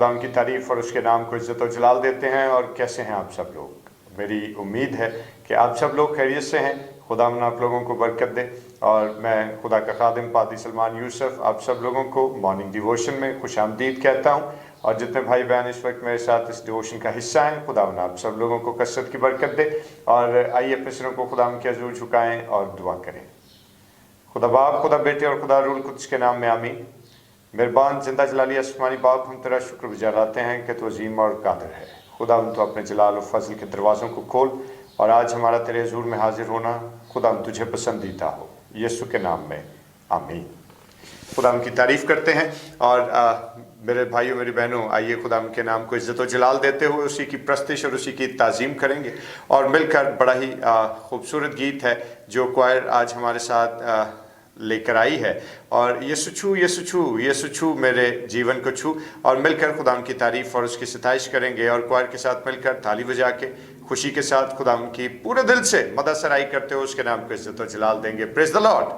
खुदा की तारीफ़ और उसके नाम को इज़्ज़त और जलाल देते हैं। और कैसे हैं आप सब लोग? मेरी उम्मीद है कि आप सब लोग खैरियत से हैं। खुदा आप लोगों को बरकत दे। और मैं खुदा का खादिम पादी सलमान यूसुफ आप सब लोगों को मॉर्निंग डिवोशन में खुश आमदीद कहता हूँ। और जितने भाई बहन इस वक्त मेरे साथ इस डिवोशन का हिस्सा हैं, खुदा आप सब लोगों को कसरत की बरकत दे। और आइए अपने सिरों को खुदा के हज़ूर झुकाएँ और दुआ करें। खुदा बाप, खुदा बेटे और खुदा रूल कुद्स के नाम में आमीन। मेहरबान जिंदा जलाली आसमानी बाप, हम तेरा शुक्रगुजार आते हैं कि तू अजीम और कादिर है। खुदा हम तो अपने जलाल और फजल के दरवाज़ों को खोल और आज हमारा तेरे हजूर में हाजिर होना खुदा हम तुझे पसंदीदा हो, यीशु के नाम में आमीन। खुदा की तारीफ़ करते हैं। और मेरे भाइयों मेरी बहनों, आइए खुदा के नाम को इज़्ज़त और जलाल देते हुए उसी की प्रस्तिश और उसी की ताज़ीम करेंगे। और मिलकर बड़ा ही खूबसूरत गीत है जो क्वायर आज हमारे साथ लेकर आई है। और यीशु छू यीशु छू यीशु छू मेरे जीवन को छू। और मिलकर खुदा की तारीफ़ और उसकी सिताइश करेंगे और क्वायर के साथ मिलकर ताली बजा के खुशी के साथ खुदा की पूरे दिल से मदद सराई करते हुए उसके नाम को इज़्ज़त और जलाल देंगे। Praise the Lord.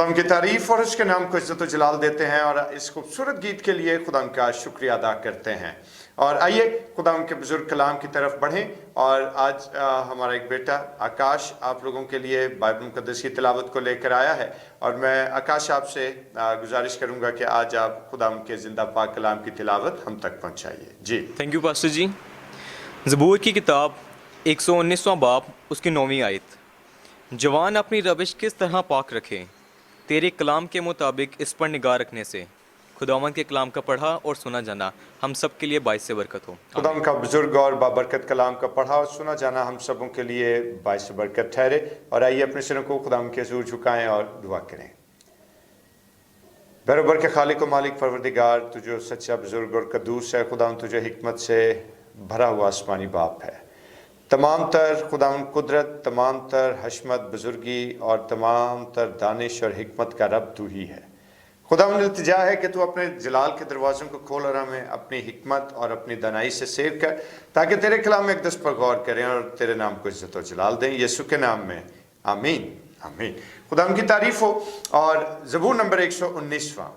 की तारीफ और उसके नाम को इज्जत जलाल देते हैं और इस खूबसूरत गीत के लिए खुदा का शुक्रिया अदा करते हैं। और आइए खुदा के बुजुर्ग कलाम की तरफ बढ़ें। और आज हमारा एक बेटा आकाश आप लोगों के लिए बाइबल मुकद्दस की तिलावत को लेकर आया है। और मैं आकाश आपसे गुजारिश करूंगा कि आज आप खुदा के जिंदा पाक कलाम की तिलावत हम तक पहुंचाइए। जी थैंक यू पास्टर जी। ज़बूर की किताब 119वां बाब उसकी 9वीं आयत। जवान अपनी रविश किस तरह पाक रखे, तेरे कलाम के मुताबिक इस पर निगाह रखने से। खुदावंद के कलाम का पढ़ा और सुना जाना हम सब के लिए बाइस से बरकत हो। खुदा का बुजुर्ग और बाबरकत कलाम का पढ़ा और सुना जाना हम सबों के लिए बाइस बरकत ठहरे। और आइए अपने सिरों को खुदा के हज़ूर झुकाएं और दुआ करें। बरोबर के खालिक व मालिक परवरदिगार, तू जो सच्चा बुजुर्ग और कदूस है, खुदा तुझे हिकमत से भरा हुआ आसमानी बाप है। तमाम तर खुदा कुदरत, तमाम तर हशमत, बुजुर्गी और तमाम तर दानिश और हिकमत का रब तू ही है। खुदा इल्तिजा है कि तू अपने जलाल के दरवाज़ों को खोल और हमें अपनी हिकमत और अपनी दानाई से सेर कर, ताकि तेरे कलाम अक़दस पर गौर करें और तेरे नाम को इज़्ज़त और जलाल दें। यीशु के नाम में आमीन आमीन। खुदा की तारीफ़ हो। और ज़बूर नंबर 119वां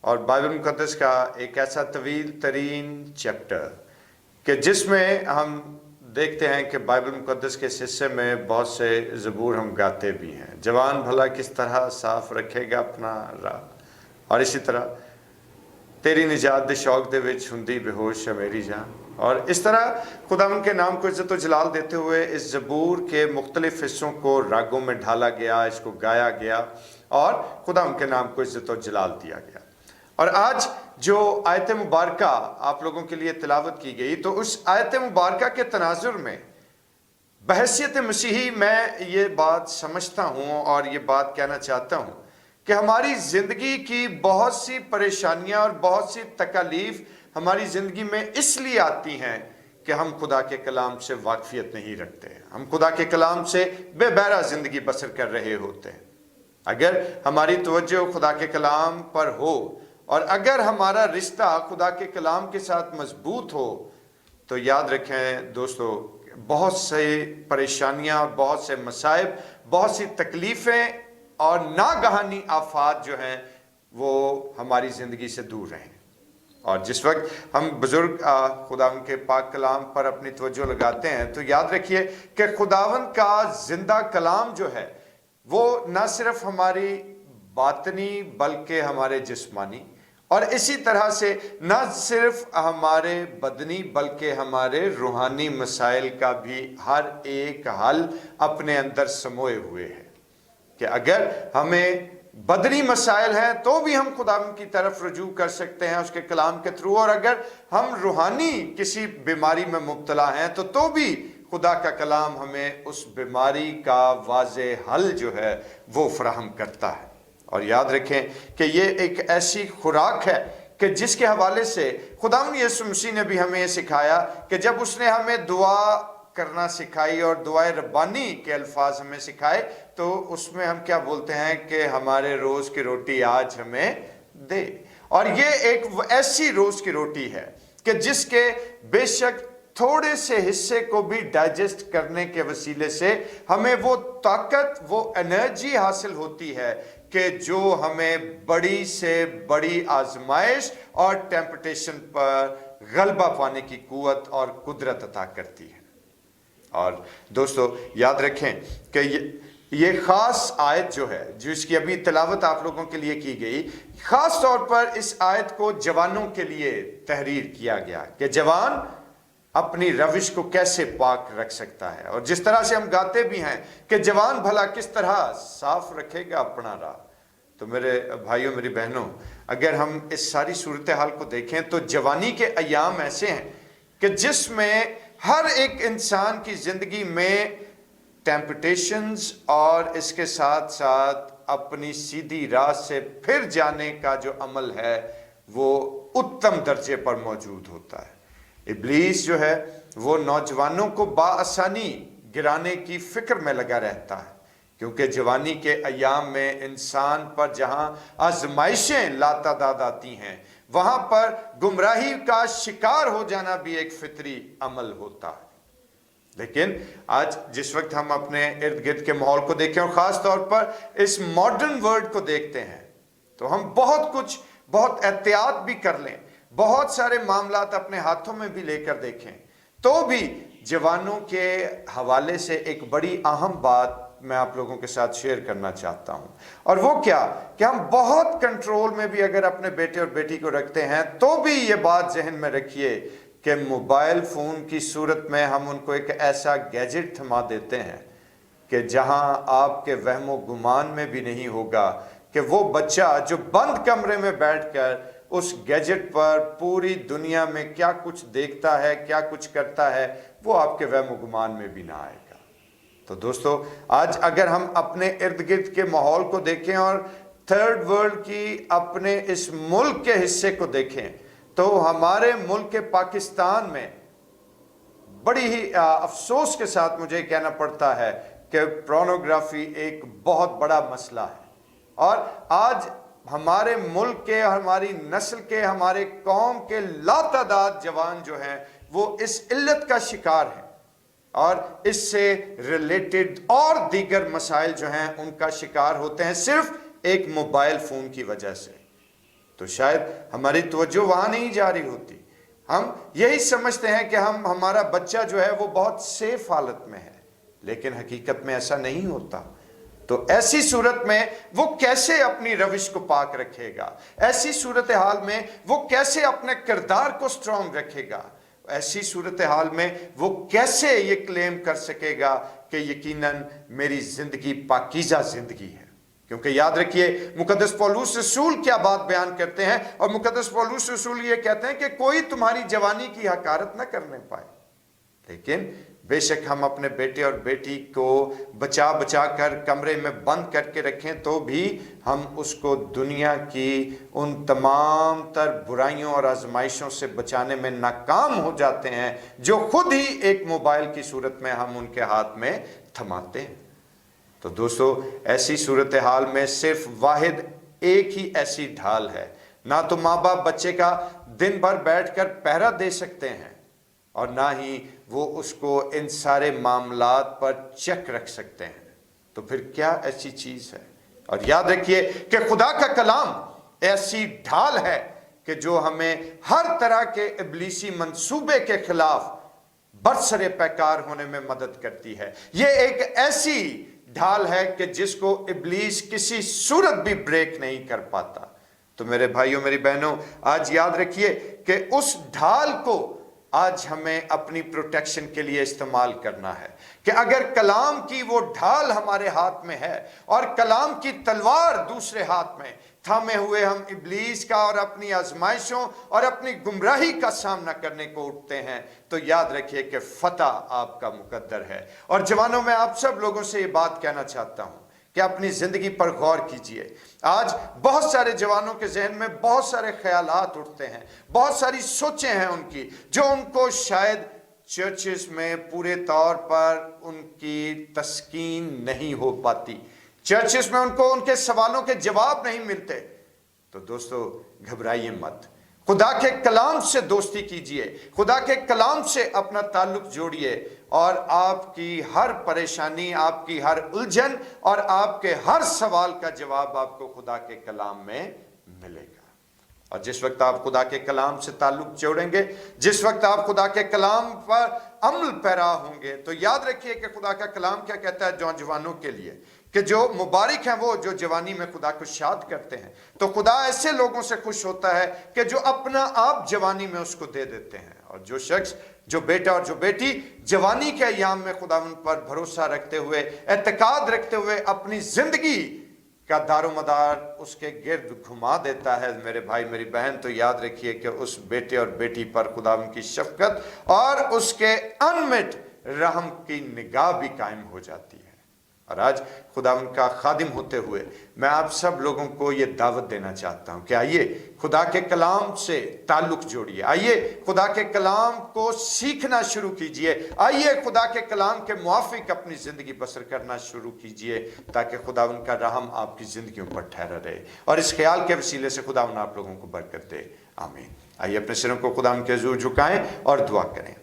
और बाइबल मुक़द्दस का एक ऐसा तवील तरीन चैप्टर कि जिसमें हम देखते हैं कि बाइबल मुक़द्दस के इस हिस्से में बहुत से ज़बूर हम गाते भी हैं। जवान भला किस तरह साफ रखेगा अपना राह, और इसी तरह तेरी निजात दे शौक दे विच हुंदी बेहोश है मेरी जान। और इस तरह खुदा के नाम को इज़्ज़त व जलाल देते हुए इस ज़बूर के मुख्तलिफ़ हिस्सों को रागों में ढाला गया, इसको गाया गया और खुदा के नाम को इज़्ज़त व जलाल दिया गया। और आज जो आयत मुबारका आप लोगों के लिए तिलावत की गई, तो उस आयत मुबारका के तनाजुर में बहैसियत मसीही मैं ये बात समझता हूँ और ये बात कहना चाहता हूँ कि हमारी ज़िंदगी की बहुत सी परेशानियाँ और बहुत सी तकलीफ़ हमारी ज़िंदगी में इसलिए आती हैं कि हम खुदा के कलाम से वाकफियत नहीं रखते हैं। हम खुदा के कलाम से बेबहरा ज़िंदगी बसर कर रहे होते हैं। अगर हमारी तवज्जो खुदा के कलाम पर हो और अगर हमारा रिश्ता खुदा के कलाम के साथ मजबूत हो, तो याद रखें दोस्तों, बहुत से परेशानियां, बहुत से मसाइब, बहुत सी तकलीफ़ें और नागहानी आफात जो हैं वो हमारी ज़िंदगी से दूर रहें। और जिस वक्त हम बुज़ुर्ग खुदावन के पाक कलाम पर अपनी तवज्जो लगाते हैं, तो याद रखिए कि खुदावन का ज़िंदा कलाम जो है वो न सिर्फ हमारी बातनी बल्कि हमारे जिस्मानी, और इसी तरह से न सिर्फ हमारे बदनी बल्कि हमारे रूहानी मसाइल का भी हर एक हल अपने अंदर समोए हुए है। कि अगर हमें बदनी मसाइल हैं तो भी हम खुदा की तरफ रुजू कर सकते हैं उसके कलाम के थ्रू, और अगर हम रूहानी किसी बीमारी में मुब्तला हैं तो भी खुदा का कलाम हमें उस बीमारी का वाज़े हल जो है वो फराहम करता है। और याद रखें कि ये एक ऐसी खुराक है कि जिसके हवाले से खुदावंद यीशु मसीह ने भी हमें ये सिखाया कि जब उसने हमें दुआ करना सिखाई और दुआए रब्बानी के अल्फाज हमें सिखाए, तो उसमें हम क्या बोलते हैं कि हमारे रोज़ की रोटी आज हमें दे। और ये एक ऐसी रोज़ की रोटी है कि जिसके बेशक थोड़े से हिस्से को भी डाइजेस्ट करने के वसीले से हमें वो ताकत, वो एनर्जी हासिल होती है कि जो हमें बड़ी से बड़ी आजमाइश और टेम्पटेशन पर गलबा पाने की कुव्वत और कुदरत अता करती है। और दोस्तों याद रखें कि ये ख़ास आयत जो है, जिसकी अभी तिलावत आप लोगों के लिए की गई, ख़ास तौर पर इस आयत को जवानों के लिए तहरीर किया गया कि जवान अपनी रविश को कैसे पाक रख सकता है। और जिस तरह से हम गाते भी हैं कि जवान भला किस तरह साफ रखेगा अपना राह, तो मेरे भाइयों, मेरी बहनों, अगर हम इस सारी सूरत हाल को देखें तो जवानी के अयाम ऐसे हैं कि जिसमें हर एक इंसान की ज़िंदगी में टेम्पटेशंस और इसके साथ साथ अपनी सीधी राह से फिर जाने का जो अमल है वो उत्तम दर्जे पर मौजूद होता है। इब्लीस जो है वो नौजवानों को बाआसानी गिराने की फिक्र में लगा रहता है, क्योंकि जवानी के अयाम में इंसान पर जहां आजमाइशें लातादाद आती हैं, वहां पर गुमराही का शिकार हो जाना भी एक फितरी अमल होता है। लेकिन आज जिस वक्त हम अपने इर्द गिर्द के माहौल को देखें और ख़ास तौर पर इस मॉडर्न वर्ल्ड को देखते हैं, तो हम बहुत एहतियात भी कर लें, बहुत सारे मामलात अपने हाथों में भी लेकर देखें, तो भी जवानों के हवाले से एक बड़ी अहम बात मैं आप लोगों के साथ शेयर करना चाहता हूं। और वो क्या कि हम बहुत कंट्रोल में भी अगर अपने बेटे और बेटी को रखते हैं, तो भी ये बात जहन में रखिए कि मोबाइल फ़ोन की सूरत में हम उनको एक ऐसा गैजेट थमा देते हैं कि जहां आपके वहमो गुमान में भी नहीं होगा کہ وہ بچہ جو بند کمرے میں بیٹھ کر اس گیجٹ پر پوری دنیا میں کیا کچھ دیکھتا ہے، کیا کچھ کرتا ہے، وہ آپ کے وہم و گمان میں بھی نہ آئے گا۔ تو دوستو، آج اگر ہم اپنے ارد گرد کے ماحول کو دیکھیں اور تھرڈ ورلڈ کی اپنے اس ملک کے حصے کو دیکھیں تو ہمارے ملک کے پاکستان میں بڑی ہی افسوس کے ساتھ مجھے کہنا پڑتا ہے کہ پورنوگرافی ایک بہت بڑا مسئلہ ہے، اور آج ہمارے ملک کے، ہماری نسل کے، ہمارے قوم کے لاتعداد جوان جو ہیں وہ اس علت کا شکار ہیں، اور اس سے ریلیٹڈ اور دیگر مسائل جو ہیں ان کا شکار ہوتے ہیں صرف ایک موبائل فون کی وجہ سے۔ تو شاید ہماری توجہ وہاں نہیں جا رہی ہوتی، ہم یہی سمجھتے ہیں کہ ہمارا بچہ جو ہے وہ بہت سیف حالت میں ہے، لیکن حقیقت میں ایسا نہیں ہوتا۔ تو ایسی صورت میں وہ کیسے اپنی روش کو پاک رکھے گا؟ ایسی صورتحال میں وہ کیسے اپنے کردار کو سٹرونگ رکھے گا؟ ایسی صورتحال میں وہ کیسے یہ کلیم کر سکے گا کہ یقیناً میری زندگی پاکیزہ زندگی ہے؟ کیونکہ یاد رکھیے مقدس پولس رسول کیا بات بیان کرتے ہیں، اور مقدس پولس رسول یہ کہتے ہیں کہ کوئی تمہاری جوانی کی حقارت نہ کرنے پائے، لیکن بے شک ہم اپنے بیٹے اور بیٹی کو بچا بچا کر کمرے میں بند کر کے رکھیں تو بھی ہم اس کو دنیا کی ان تمام تر برائیوں اور آزمائشوں سے بچانے میں ناکام ہو جاتے ہیں جو خود ہی ایک موبائل کی صورت میں ہم ان کے ہاتھ میں تھماتے ہیں۔ تو دوستو، ایسی صورتحال میں صرف واحد ایک ہی ایسی ڈھال ہے، نہ تو ماں باپ بچے کا دن بھر بیٹھ کر پہرا دے سکتے ہیں، اور نہ ہی وہ اس کو ان سارے معاملات پر چیک رکھ سکتے ہیں۔ تو پھر کیا ایسی چیز ہے؟ اور یاد رکھیے کہ خدا کا کلام ایسی ڈھال ہے کہ جو ہمیں ہر طرح کے ابلیسی منصوبے کے خلاف برسر پیکار ہونے میں مدد کرتی ہے۔ یہ ایک ایسی ڈھال ہے کہ جس کو ابلیس کسی صورت بھی بریک نہیں کر پاتا۔ تو میرے بھائیوں، میری بہنوں، آج یاد رکھیے کہ اس ڈھال کو آج ہمیں اپنی پروٹیکشن کے لیے استعمال کرنا ہے، کہ اگر کلام کی وہ ڈھال ہمارے ہاتھ میں ہے اور کلام کی تلوار دوسرے ہاتھ میں تھامے ہوئے ہم ابلیس کا اور اپنی آزمائشوں اور اپنی گمراہی کا سامنا کرنے کو اٹھتے ہیں، تو یاد رکھیے کہ فتح آپ کا مقدر ہے۔ اور جوانوں، میں آپ سب لوگوں سے یہ بات کہنا چاہتا ہوں کہ اپنی زندگی پر غور کیجئے۔ آج بہت سارے جوانوں کے ذہن میں بہت سارے خیالات اٹھتے ہیں، بہت ساری سوچیں ہیں ان کی، جو ان کو شاید چرچز میں پورے طور پر ان کی تسکین نہیں ہو پاتی، چرچز میں ان کو ان کے سوالوں کے جواب نہیں ملتے۔ تو دوستو، گھبرائیے مت، خدا کے کلام سے دوستی کیجئے، خدا کے کلام سے اپنا تعلق جوڑیے، اور آپ کی ہر پریشانی، آپ کی ہر الجھن اور آپ کے ہر سوال کا جواب آپ کو خدا کے کلام میں ملے گا۔ اور جس وقت آپ خدا کے کلام سے تعلق جوڑیں گے، جس وقت آپ خدا کے کلام پر عمل پیرا ہوں گے، تو یاد رکھیے کہ خدا کا کلام کیا کہتا ہے نوجوانوں کے لیے، کہ جو مبارک ہیں وہ جو جوانی میں خدا کو شاد کرتے ہیں۔ تو خدا ایسے لوگوں سے خوش ہوتا ہے کہ جو اپنا آپ جوانی میں اس کو دے دیتے ہیں، اور جو شخص، جو بیٹا اور جو بیٹی جوانی کے ایام میں خدا ان پر بھروسہ رکھتے ہوئے، اعتقاد رکھتے ہوئے اپنی زندگی کا دار و مدار اس کے گرد گھما دیتا ہے، میرے بھائی میری بہن، تو یاد رکھیے کہ اس بیٹے اور بیٹی پر خدا ان کی شفقت اور اس کے انمٹ رحم کی نگاہ بھی قائم ہو جاتی ہے۔ اور آج خدا ان کا خادم ہوتے ہوئے میں آپ سب لوگوں کو یہ دعوت دینا چاہتا ہوں کہ آئیے خدا کے کلام سے تعلق جوڑیے، آئیے خدا کے کلام کو سیکھنا شروع کیجئے، آئیے خدا کے کلام کے موافق اپنی زندگی بسر کرنا شروع کیجئے، تاکہ خدا ان کا رحم آپ کی زندگیوں پر ٹھہرا رہے، اور اس خیال کے وسیلے سے خدا ان آپ لوگوں کو برکت دے، آمین۔ آئیے اپنے سروں کو خدا ان کے حضور جھکائیں اور دعا کریں۔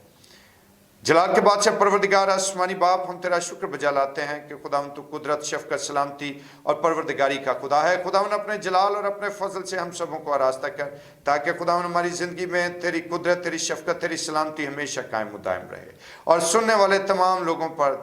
جلال کے بادشاہ پروردگار آسمانی باپ، ہم تیرا شکر بجا لاتے ہیں کہ خداوند تو قدرت، شفقت، سلامتی اور پروردگاری کا خدا ہے۔ خداوند اپنے جلال اور اپنے فضل سے ہم سبوں کو آراستہ کر، تاکہ خداوند ہماری زندگی میں تیری قدرت، تیری شفقت، تیری سلامتی ہمیشہ قائم و دائم رہے، اور سننے والے تمام لوگوں پر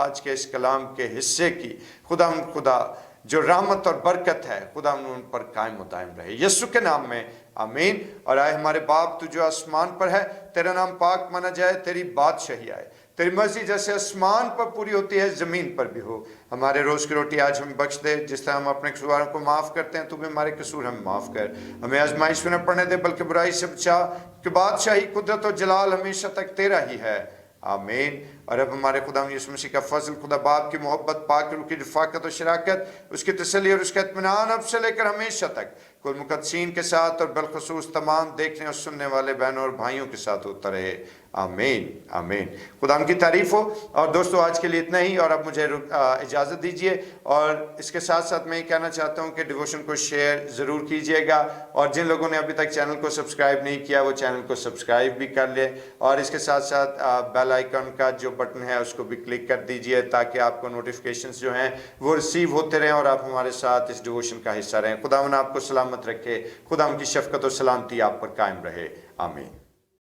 آج کے اس کلام کے حصے کی خداوند خدا جو رحمت اور برکت ہے خداوند ان پر قائم و دائم رہے، یسوع کے نام میں آمین۔ اور آئے ہمارے باپ تو جو آسمان پر ہے، تیرا نام پاک مانا جائے، تیری بادشاہی آئے، तेरी मर्जी जैसे आसमान पर पूरी होती है ज़मीन पर भी हो। हमारे रोज़ की रोटी आज हमें बख्श दे, जिस तरह हम अपने कसूरों को माफ़ करते हैं, तू भी हमारे कसूर हमें माफ़ कर। हमें आजमाइश में न पड़ने दे, बल्कि बुराई से बचा, कि बादशाही, कुदरत और जलाल हमेशा तक तेरा ही है। आमीन। और अब हमारे खुदा यीशु मसीह का फजल, खुदा बाप की मोहब्बत, पाक रूह की रफ़ाकत और शराकत, उसकी तसल्ली और उसका इत्मीनान अब से लेकर हमेशा तक कुल मुक़द्दसीन के साथ और बिलखुसूस तमाम देखने और सुनने वाले बहनों और भाइयों के साथ होता रहे। आमीन आमीन। खुदा की तारीफ़ हो। और दोस्तों आज के लिए इतना ही, और अब मुझे इजाज़त दीजिए। और इसके साथ साथ मैं ये कहना चाहता हूँ कि डिवोशन को शेयर ज़रूर कीजिएगा, और जिन लोगों ने अभी तक चैनल को सब्सक्राइब नहीं किया वो चैनल को सब्सक्राइब भी कर ले, और इसके साथ साथ बेल आइकन का जो बटन है उसको भी क्लिक कर दीजिए, ताकि आपको नोटिफिकेशंस जो हैं वो रिसीव होते रहें और आप हमारे साथ इस डिवोशन का हिस्सा रहें। खुदावंद आपको सलामत रखे, खुदा की शफ़क़त और सलामती आप पर कायम रहे। आमीन।